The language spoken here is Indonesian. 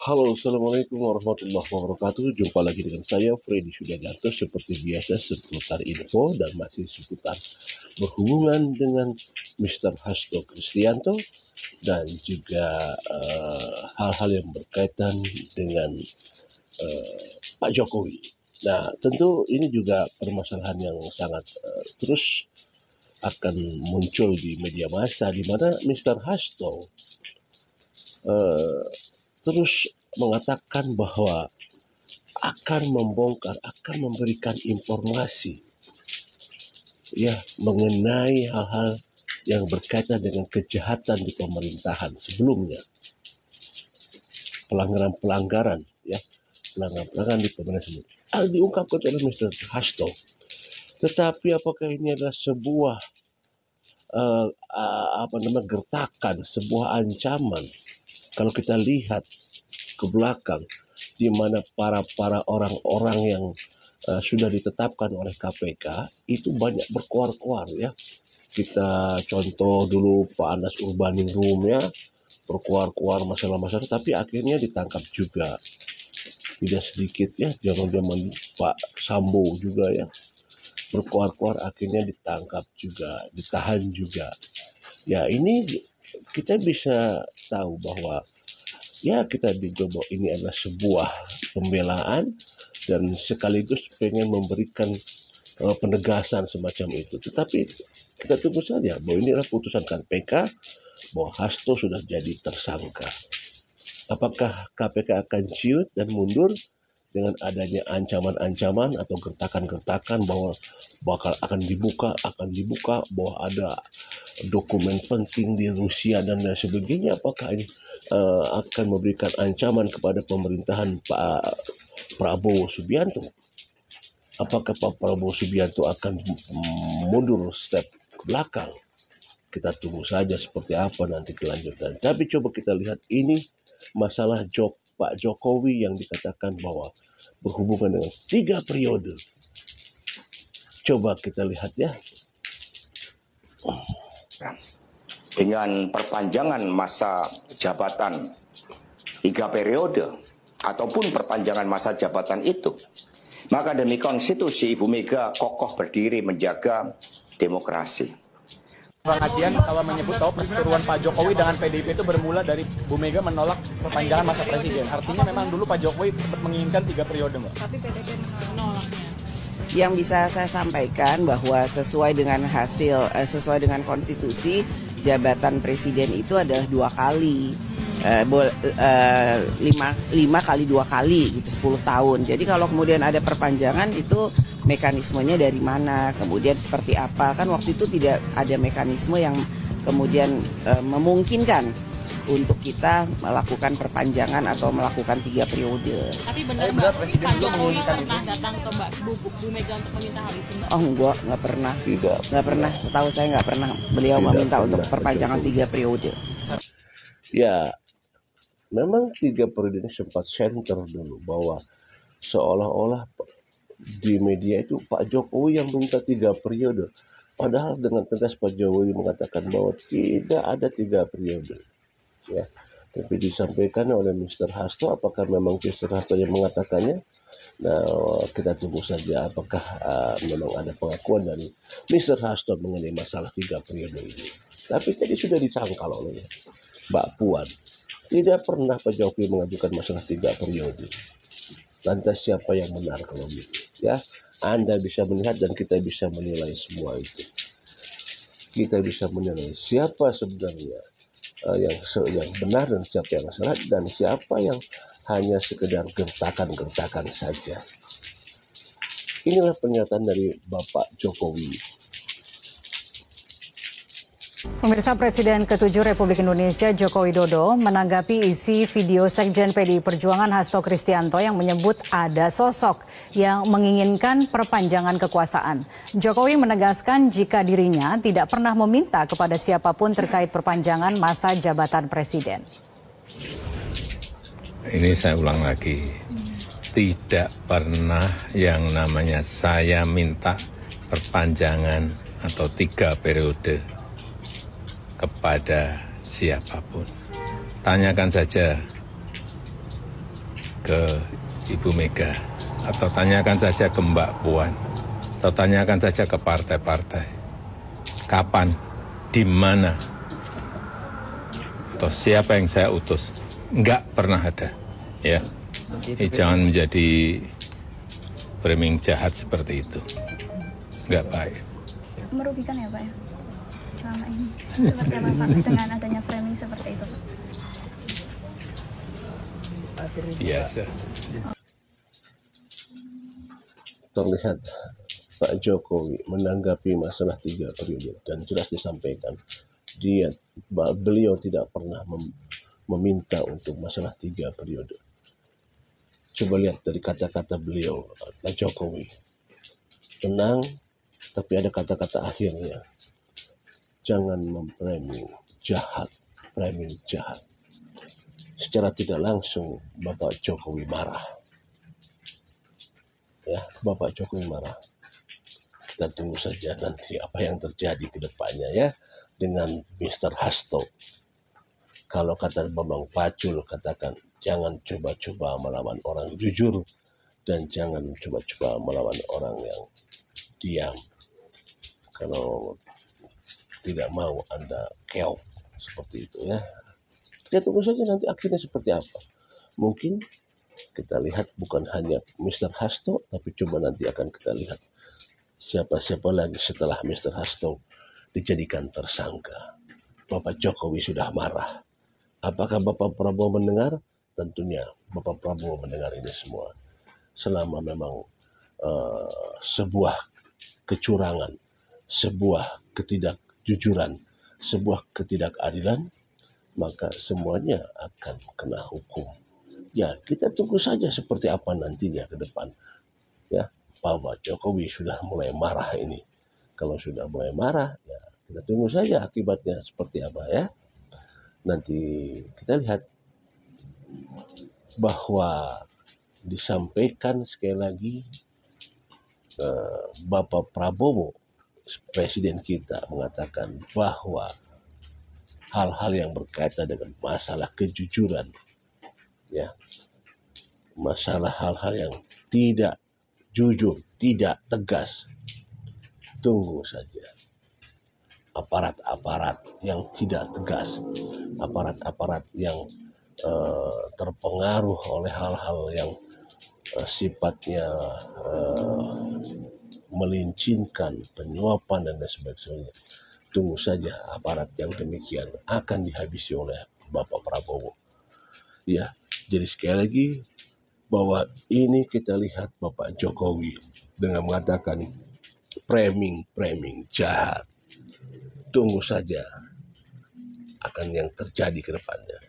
Halo, Assalamualaikum warahmatullahi wabarakatuh. Jumpa lagi dengan saya, Freddy Sudajanto. Seperti biasa, seputar info dan masih seputar berhubungan dengan Mr. Hasto Kristianto dan juga hal-hal yang berkaitan dengan Pak Jokowi. Nah, tentu ini juga permasalahan yang sangat terus akan muncul di media massa, di mana Mr. Hasto terus mengatakan bahwa akan membongkar, akan memberikan informasi ya mengenai hal-hal yang berkaitan dengan kejahatan di pemerintahan sebelumnya, pelanggaran-pelanggaran ya, pelanggaran di pemerintahan diungkapkan oleh Mr. Hasto. Tetapi apakah ini adalah sebuah gertakan, sebuah ancaman? Kalau kita lihat ke belakang, di mana para orang-orang yang sudah ditetapkan oleh KPK itu banyak berkuar-kuar ya. Kita contoh dulu Pak Anas Urbaningrum ya, berkuar-kuar masalah-masalah, tapi akhirnya ditangkap juga. Tidak sedikit ya, zaman-zaman Pak Sambo juga ya, berkuar-kuar akhirnya ditangkap juga, ditahan juga. Ya ini kita bisa tahu bahwa ya kita dicoba ini adalah sebuah pembelaan dan sekaligus pengen memberikan penegasan semacam itu. Tetapi kita tunggu saja bahwa ini adalah putusan KPK bahwa Hasto sudah jadi tersangka. Apakah KPK akan ciut dan mundur dengan adanya ancaman-ancaman atau gertakan-gertakan bahwa akan dibuka bahwa ada dokumen penting di Rusia dan lain sebagainya? Apakah ini akan memberikan ancaman kepada pemerintahan Pak Prabowo Subianto? Apakah Pak Prabowo Subianto akan mundur step ke belakang? Kita tunggu saja seperti apa nanti kelanjutan. Tapi coba kita lihat ini masalah Pak Jokowi yang dikatakan bahwa berhubungan dengan 3 periode. Coba kita lihat ya. Dengan perpanjangan masa jabatan 3 periode ataupun perpanjangan masa jabatan itu, maka demi konstitusi Ibu Mega kokoh berdiri menjaga demokrasi. Bang Adian kalau menyebut bahwa perseteruan Pak Jokowi dengan PDIP itu bermula dari Bu Mega menolak perpanjangan masa presiden. Artinya memang dulu Pak Jokowi sempat menginginkan 3 periode, Mbak. Tapi PDIP menolaknya. Yang bisa saya sampaikan bahwa sesuai dengan sesuai dengan konstitusi, jabatan presiden itu adalah 2 kali. 5 kali 2 kali gitu, 10 tahun. Jadi kalau kemudian ada perpanjangan itu mekanismenya dari mana, kemudian seperti apa, kan waktu itu tidak ada mekanisme yang kemudian memungkinkan untuk kita melakukan perpanjangan atau melakukan 3 periode. Tapi benar Presiden Pak Jokowi pernah datang ke Bu Mega untuk meminta hal itu, Mbak? Oh enggak pernah. Nggak pernah, setahu saya nggak pernah beliau meminta untuk perpanjangan 3 periode. Ya, memang 3 periode ini sempat center dulu bahwa seolah-olah di media itu Pak Jokowi yang minta 3 periode. Padahal dengan tegas Pak Jokowi mengatakan bahwa tidak ada 3 periode. Ya, tapi disampaikan oleh Mr. Hasto. Apakah memang Mr. Hasto yang mengatakannya? Nah, kita tunggu saja apakah memang ada pengakuan dari Mr. Hasto mengenai masalah 3 periode ini. Tapi tadi sudah disangkal oleh Mbak Puan. Tidak pernah Pak Jokowi mengajukan masalah 3 periode. Lantas siapa yang benar kalau gitu? Ya, Anda bisa melihat dan kita bisa menilai semua itu. Kita bisa menilai siapa sebenarnya yang benar dan siapa yang salah, dan siapa yang hanya sekedar gertakan-gertakan saja. Inilah pernyataan dari Bapak Jokowi. Pemirsa, Presiden ke-7 Republik Indonesia Joko Widodo menanggapi isi video Sekjen PDI Perjuangan Hasto Kristianto yang menyebut ada sosok yang menginginkan perpanjangan kekuasaan. Jokowi menegaskan jika dirinya tidak pernah meminta kepada siapapun terkait perpanjangan masa jabatan presiden. Ini saya ulang lagi, tidak pernah yang namanya saya minta perpanjangan atau 3 periode kepada siapapun. Tanyakan saja ke Ibu Mega, atau tanyakan saja ke Mbak Puan, atau tanyakan saja ke partai-partai. Kapan, di mana, atau siapa yang saya utus? Enggak pernah ada. Ya, jangan menjadi framing jahat seperti itu. Enggak baik. Merugikan ya Pak ya, selama ini. Seperti apa Pak dengan adanya framing seperti itu Pak? Biasa. Terlihat Pak Jokowi menanggapi masalah 3 periode dan jelas disampaikan beliau tidak pernah meminta untuk masalah 3 periode. Coba lihat dari kata-kata beliau, Pak Jokowi. Tenang, tapi ada kata-kata akhirnya. Jangan memframing jahat, framing jahat. Secara tidak langsung Bapak Jokowi marah. Ya, Bapak Jokowi marah. Kita tunggu saja nanti apa yang terjadi ke depannya ya dengan Mr. Hasto. Kalau kata Bambang Pacul katakan jangan coba-coba melawan orang jujur dan jangan coba-coba melawan orang yang diam. Kalau tidak mau Anda keok seperti itu ya. Kita tunggu saja nanti akhirnya seperti apa. Mungkin kita lihat bukan hanya Mr. Hasto, tapi coba nanti akan kita lihat siapa-siapa lagi setelah Mr. Hasto dijadikan tersangka. Bapak Jokowi sudah marah. Apakah Bapak Prabowo mendengar? Tentunya Bapak Prabowo mendengar ini semua. Selama memang sebuah kecurangan, sebuah ketidakjujuran, sebuah ketidakadilan, maka semuanya akan kena hukum. Ya, kita tunggu saja seperti apa nantinya ke depan. Ya, Pak Jokowi sudah mulai marah ini. Kalau sudah mulai marah, ya kita tunggu saja akibatnya seperti apa ya. Nanti kita lihat bahwa disampaikan sekali lagi Bapak Prabowo, Presiden kita mengatakan bahwa hal-hal yang berkaitan dengan masalah kejujuran, ya, masalah hal-hal yang tidak jujur, tidak tegas, tunggu saja. Aparat-aparat yang tidak tegas, aparat-aparat yang terpengaruh oleh hal-hal yang sifatnya melincinkan, penyuapan dan lain sebagainya. Tunggu saja aparat yang demikian akan dihabisi oleh Bapak Prabowo. Ya, jadi sekali lagi bahwa ini kita lihat Bapak Jokowi dengan mengatakan framing jahat. Tunggu saja akan yang terjadi ke depannya.